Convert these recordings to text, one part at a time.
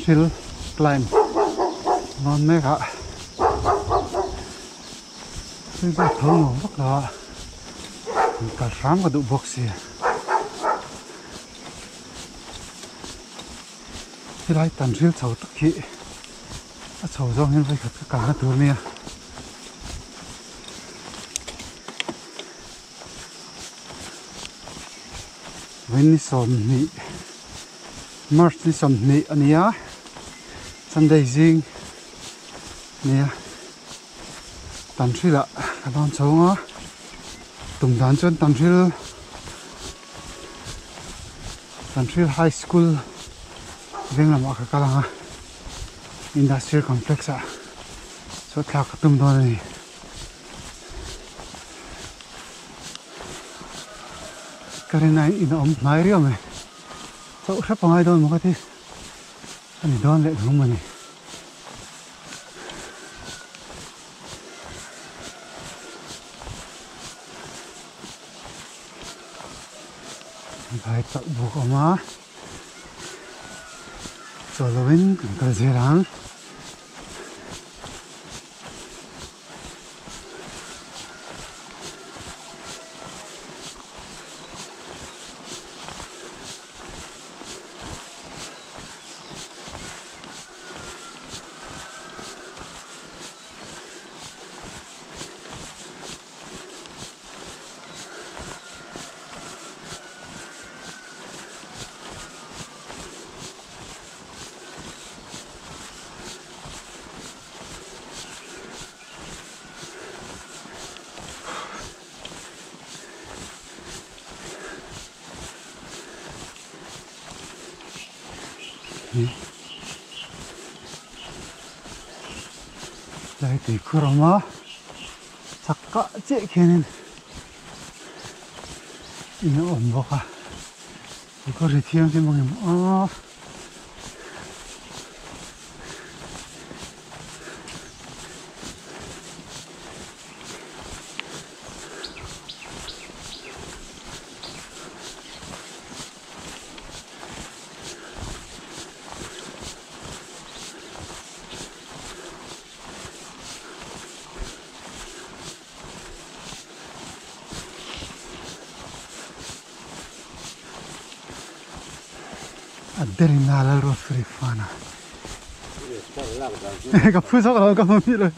Hill climb ngon mấy cả cái bát thơm ngon bất là cả sáng và đủ bốc xì cái này tận riêu sầu tất khí sầu rong hiện với tất cả các thứ này When son ni March ni son ni ania Sunday zing nia tan thri la don chonga tum dan chon tan thri high school veng lama ka kalanga industrial complex a so thak tum don ni Karena ini om mai rio me so sắp ngai don mo ka ti ani don le thum mani vai tak bu ma so lovin ka zerang Đây thì kurama sakka che kenen ino on boka ko ri thiang ti mangem a adrenal rofrifana ka phusa ka ka mi rồi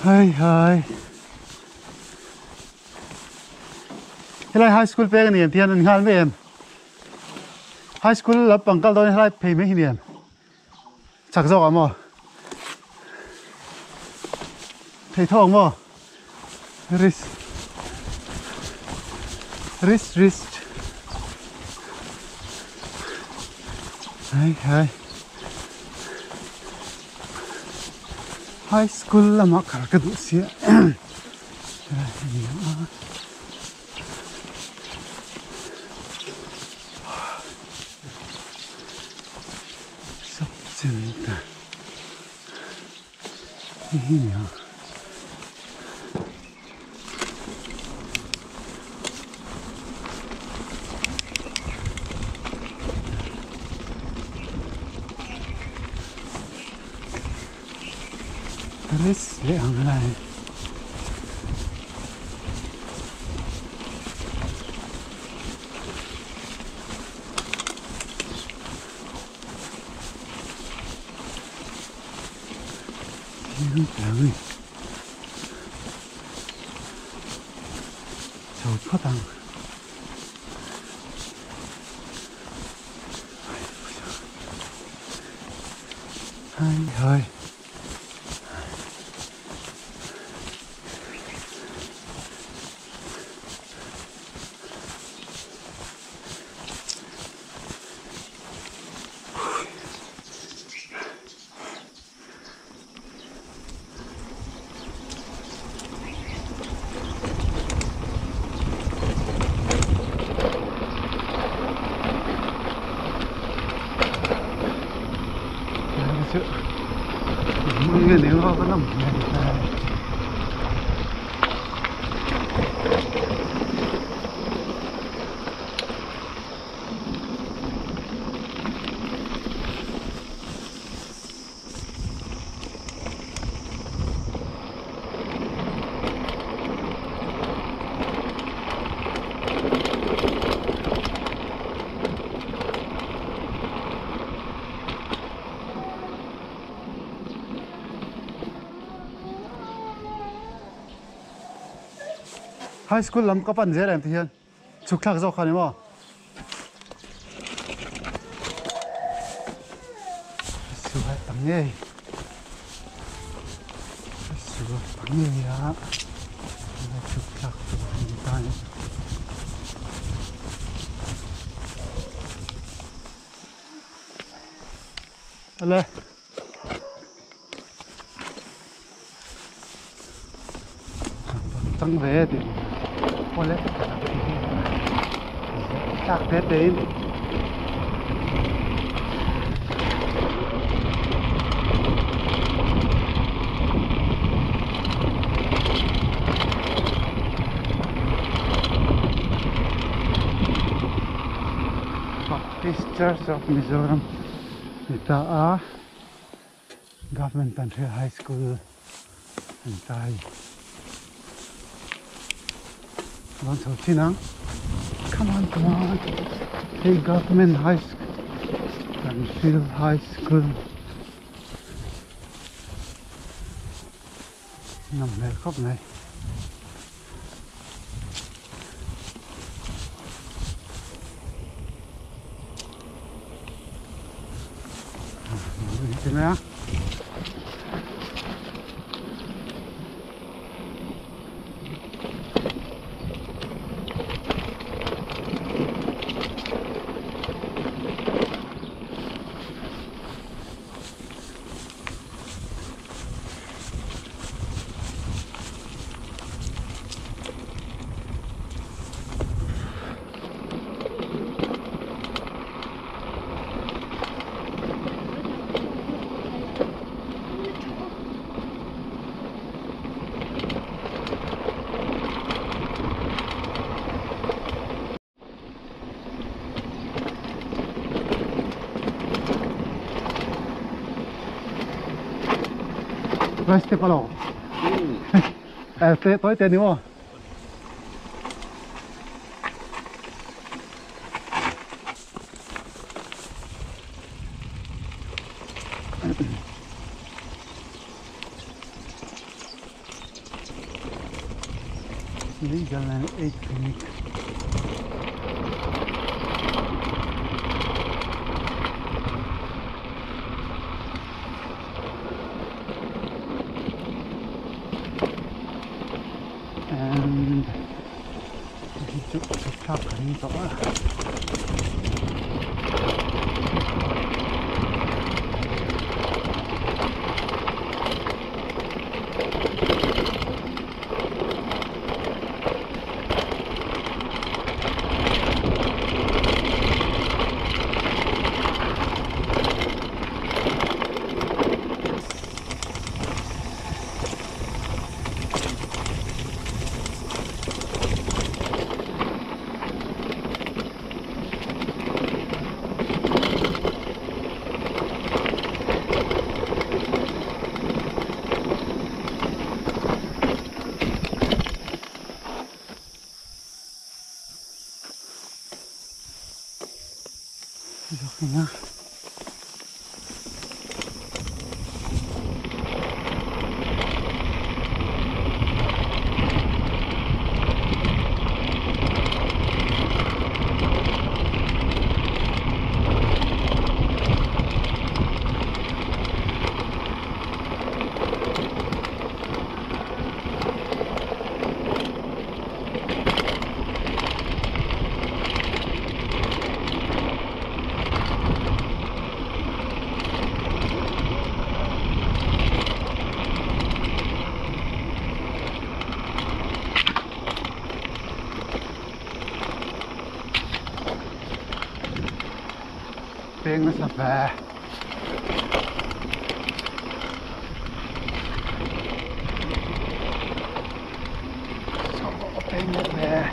hai hai helai high school pe ni thian an ngal me em high school la pangkal don helai pe me hi em chắc rõ mà thấy thong mà wrist hai high school là mắc cả cái đủ xía Senta. Ini. Terus yang lain. Trời trời phát tăng hai hơi chứ người nếu họ vẫn làm high school lam kapan zer em thian chuk thak zo khani mo su hai tang ye su tang ye ya chuk thak zo khani ta ale tăng về thì có lẽ chắc thế đến Baptist Church of Mizoram ita a government country high school entai Come on, come on. Hey, government high school. Canfield High School. Nằm ngay góc này. Thế nào? Reste pa lo. Toi te ni mo. Legal and 8 clinic. And itu cekak ini tak lah. Nah. Peng na sa ba. Dang it there.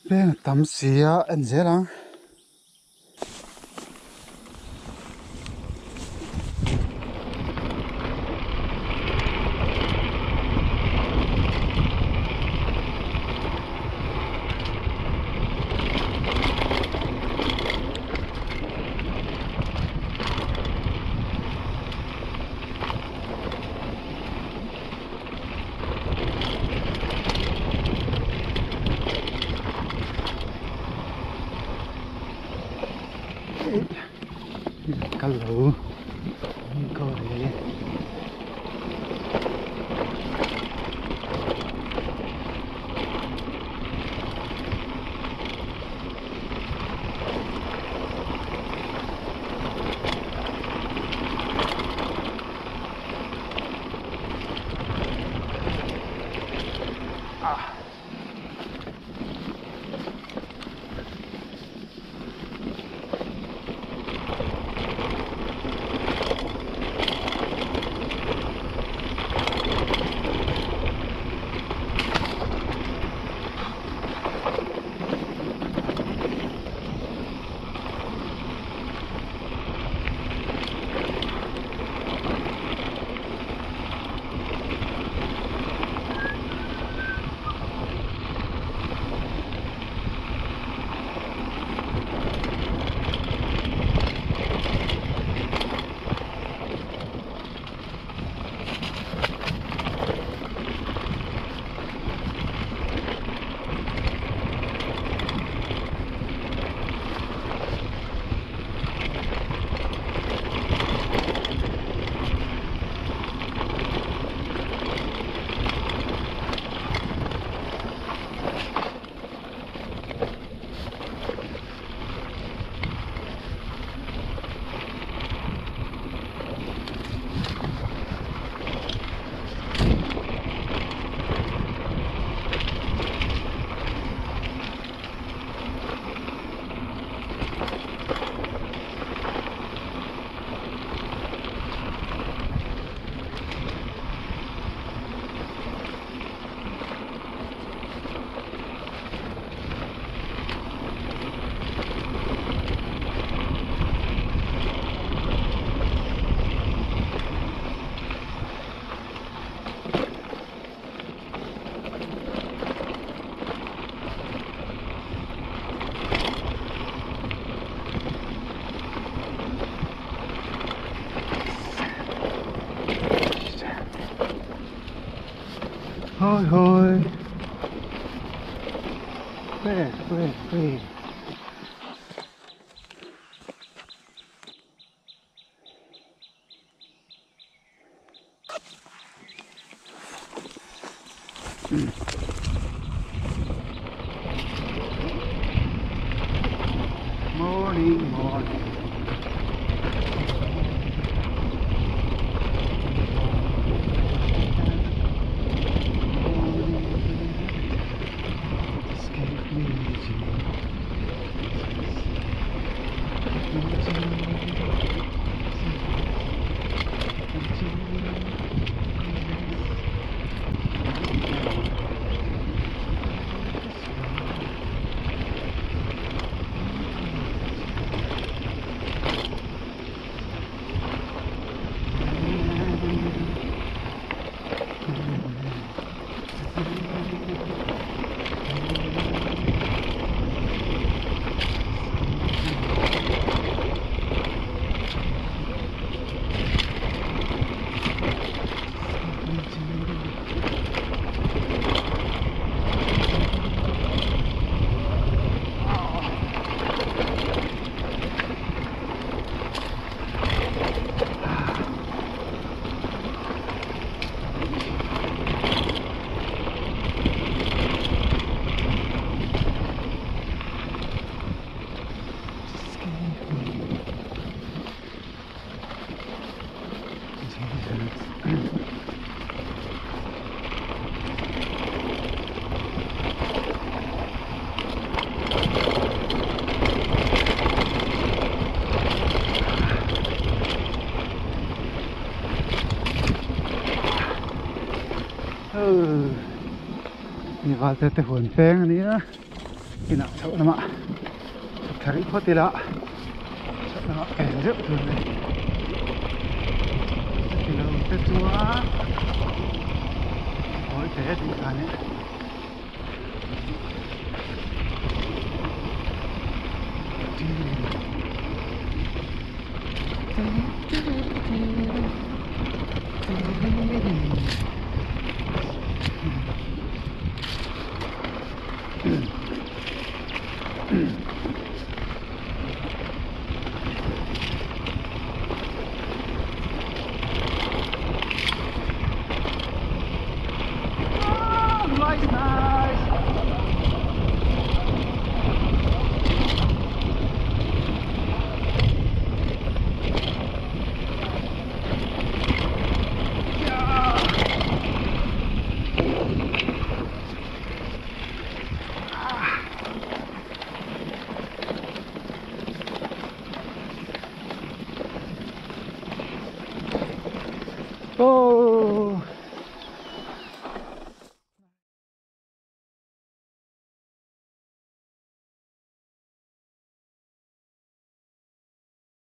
Bên tắm xía anh dễ lắm. Hello, go ahead. Hoi hoi. Where? Morning. นี่ว่าแต่หุ่นแป้งอันนี้นะกินอ่ะชอบน้ำอ่ะชอบคาริโคติละชอบน้ำอ่ะแก่เยอะเลยกินแล้วเต็มตัวโอ้ยแต่ดีขนาดนี้